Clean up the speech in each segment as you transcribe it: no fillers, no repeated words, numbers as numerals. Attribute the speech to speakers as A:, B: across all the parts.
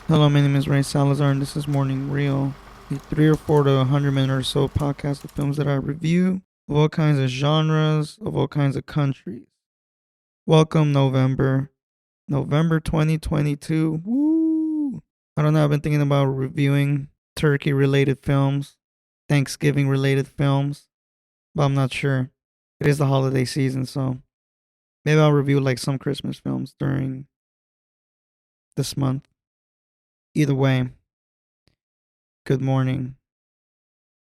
A: Hello, my name is Ray Salazar, and this is Morning Reel, a 3 or 4 to 100 minute or so podcast of films that I review of all kinds of genres, of all kinds of countries. Welcome, November 2022. Woo! I don't know, I've been thinking about reviewing turkey related films, Thanksgiving related films, but I'm not sure. It is the holiday season, so maybe I'll review like some Christmas films during this month. Either way, good morning.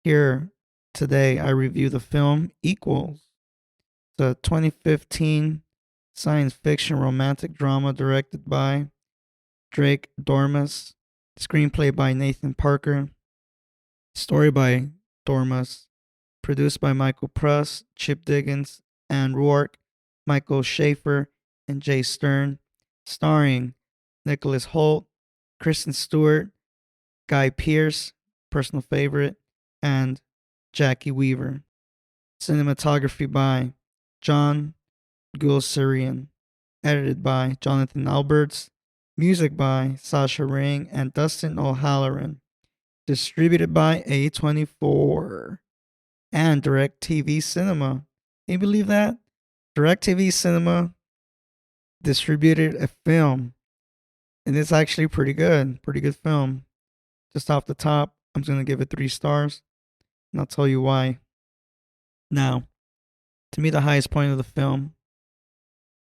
A: Here today, I review the film Equals, the 2015 science fiction romantic drama directed by Drake Dormus, screenplay by Nathan Parker, story by Dormus, produced by Michael Pruss, Chip Diggins, Anne Rourke, Michael Schaefer, and Jay Stern, starring Nicholas Hoult, Kristen Stewart, Guy Pearce, personal favorite, and Jackie Weaver. Cinematography by John Gulsarian. Edited by Jonathan Alberts. Music by Sasha Ring and Dustin O'Halloran. Distributed by A24 and DirecTV Cinema. Can you believe that? DirecTV Cinema distributed a film, and it's actually pretty good. Pretty good film. Just off the top, I'm going to give it 3 stars, and I'll tell you why. Now, to me, the highest point of the film,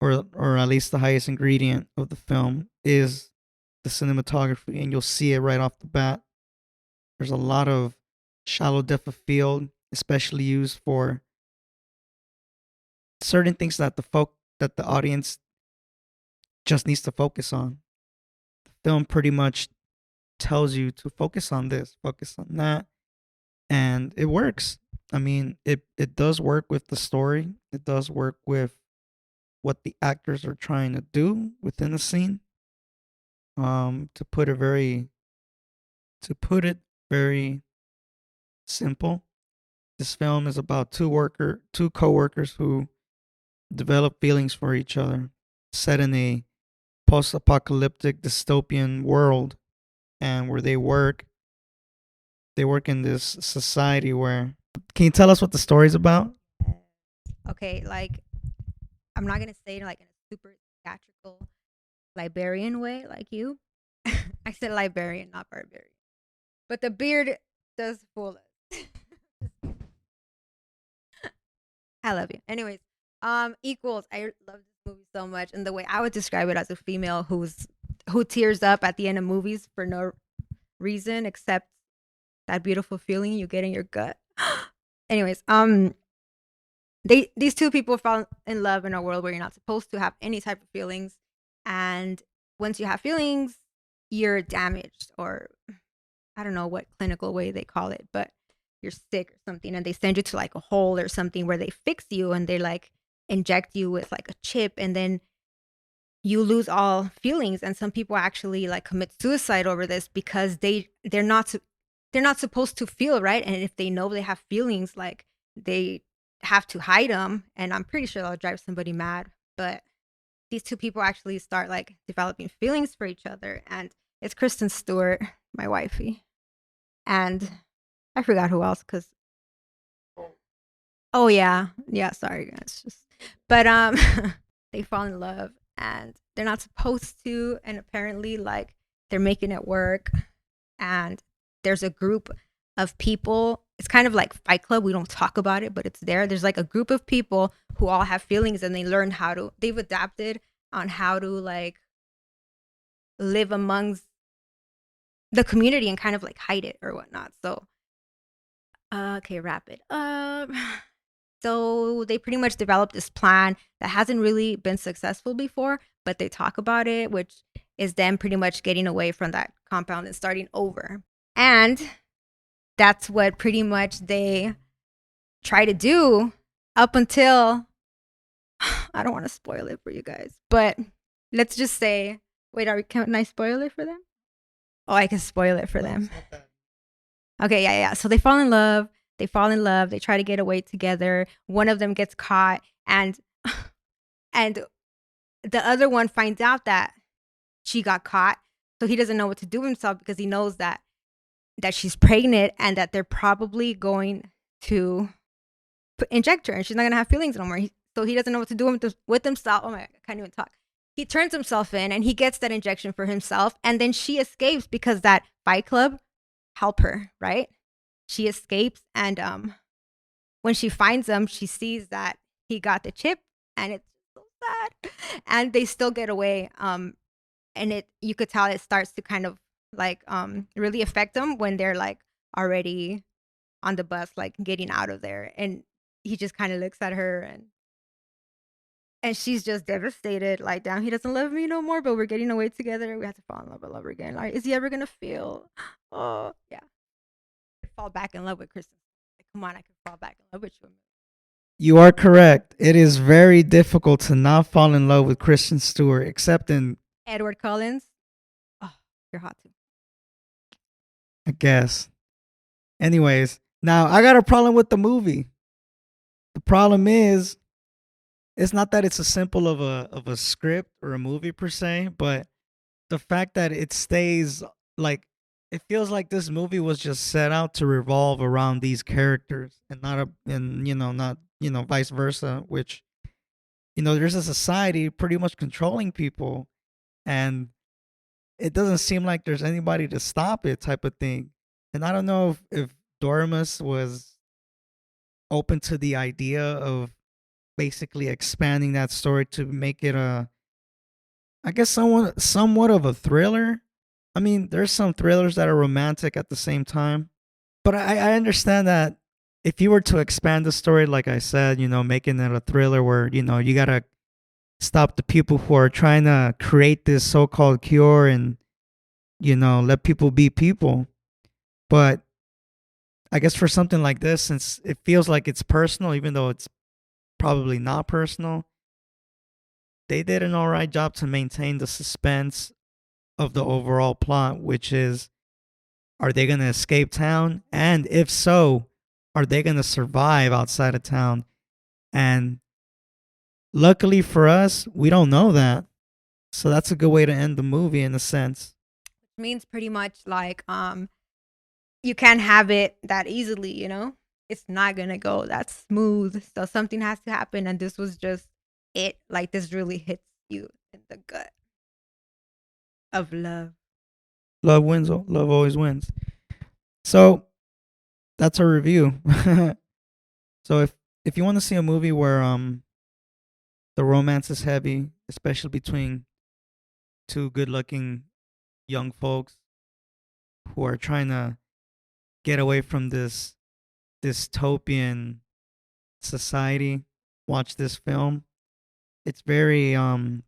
A: or at least the highest ingredient of the film, is the cinematography, and you'll see it right off the bat. There's a lot of shallow depth of field, especially used for certain things that the audience just needs to focus on. The film pretty much tells you to focus on this, focus on that, and it works. I mean, it does work with the story. It does work with what the actors are trying to do within the scene. To put it very to put it very simple, this film is about two co-workers who develop feelings for each other, set in a post-apocalyptic dystopian world, and where they work in this society where. Can you tell us what the story's about?
B: Okay, like I'm not gonna say like in a super theatrical librarian way like you. I said librarian, not barbarian. But the beard does fool us. I love you. Anyways, equals. I love this movie so much, and the way I would describe it as a female who tears up at the end of movies for no reason except that beautiful feeling you get in your gut. Anyways, these two people fall in love in a world where you're not supposed to have any type of feelings, and once you have feelings you're damaged, or I don't know what clinical way they call it, but you're sick or something, and they send you to like a hole or something where they fix you and they like inject you with like a chip, and then you lose all feelings. And some people actually like commit suicide over this because they're not supposed to feel, right? And if they know they have feelings, like they have to hide them, and I'm pretty sure that'll drive somebody mad. But these two people actually start like developing feelings for each other, and it's Kristen Stewart, my wifey, and I forgot who else because oh yeah, yeah, sorry guys, just but they fall in love and they're not supposed to, and apparently like they're making it work. And there's a group of people. It's kind of like Fight Club. We don't talk about it, but it's there. There's like a group of people who all have feelings, and they learn how to. They've adapted on how to like live amongst the community and kind of like hide it or whatnot. So, okay, wrap it up. So they pretty much developed this plan that hasn't really been successful before, but they talk about it, which is them pretty much getting away from that compound and starting over. And that's what pretty much they try to do up until I don't want to spoil it for you guys, but let's just say, wait, can I spoil it for them? Oh, I can spoil it for
A: No,
B: them.
A: it's not that.
B: Okay, yeah, yeah. So they fall in love. They fall in love. They try to get away together. One of them gets caught, and and the other one finds out that she got caught, So he doesn't know what to do with himself because he knows that she's pregnant and that they're probably going to inject her and she's not gonna have feelings no more. So he doesn't know what to do with himself. Oh my God, I can't even talk. He turns himself in and he gets that injection for himself, and then she escapes because that Fight Club help her, right? She escapes, and when she finds him, she sees that he got the chip, and it's so sad. And they still get away. And it you could tell it starts to kind of like really affect them when they're like already on the bus, like getting out of there, and he just kind of looks at her, and she's just devastated. Like, damn, he doesn't love me no more, but we're getting away together. We have to fall in love all over again. Like, is he ever gonna feel? Oh, yeah. Fall back in love with Kristen. Like, come on, I can fall back in love with you.
A: You are correct. It is very difficult to not fall in love with Kristen Stewart, except in,
B: Edward Collins. Oh, you're hot too.
A: I guess. Anyways, now I got a problem with the movie. The problem is, it's not that it's a simple of a script or a movie per se, but the fact that it stays like, it feels like this movie was just set out to revolve around these characters and not a and not vice versa, which there's a society pretty much controlling people, and it doesn't seem like there's anybody to stop it, type of thing. And I don't know if Dormus was open to the idea of basically expanding that story to make it a, I guess, somewhat of a thriller. I mean, there's some thrillers that are romantic at the same time, but I understand that if you were to expand the story, like I said, making it a thriller where you gotta stop the people who are trying to create this so-called cure and let people be people. But I guess for something like this, since it feels like it's personal, even though it's probably not personal, they did an all right job to maintain the suspense of the overall plot, which is, are they going to escape town? And if so, are they going to survive outside of town? And luckily for us, we don't know that. So that's a good way to end the movie in a sense.
B: Which means pretty much like you can't have it that easily, you know? It's not gonna go that smooth. So something has to happen, and this was just it. Like, this really hits you in the gut of love.
A: Love wins. Love always wins. So that's our review. So if you want to see a movie where the romance is heavy, especially between two good-looking young folks who are trying to get away from this dystopian society, watch this film. It's very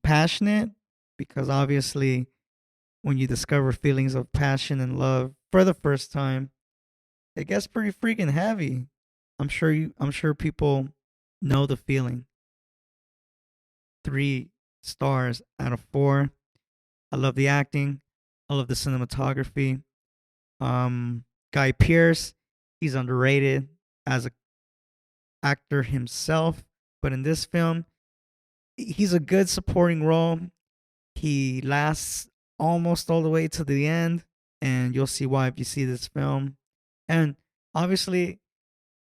A: passionate, because obviously when you discover feelings of passion and love for the first time, it gets pretty freaking heavy. I'm sure people know the feeling. 3 stars out of 4. I love the acting. I love the cinematography. Guy Pearce, he's underrated as a actor himself, but in this film, he's a good supporting role. He lasts almost all the way to the end, and you'll see why if you see this film. And obviously,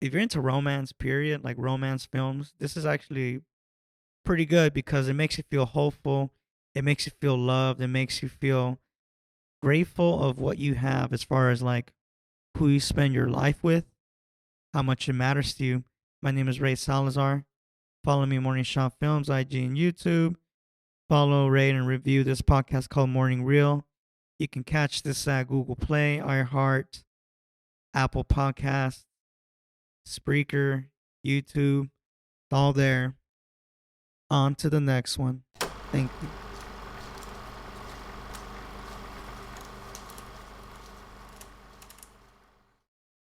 A: if you're into romance, period, like romance films, this is actually pretty good because it makes you feel hopeful. It makes you feel loved. It makes you feel grateful of what you have as far as like who you spend your life with, how much it matters to you. My name is Ray Salazar. Follow me, Morning Shot Films, IG and YouTube. Follow, rate, and review this podcast called Morning Reel. You can catch this at Google Play, iHeart, Apple Podcasts, Spreaker, YouTube. It's all there. On to the next one. Thank you.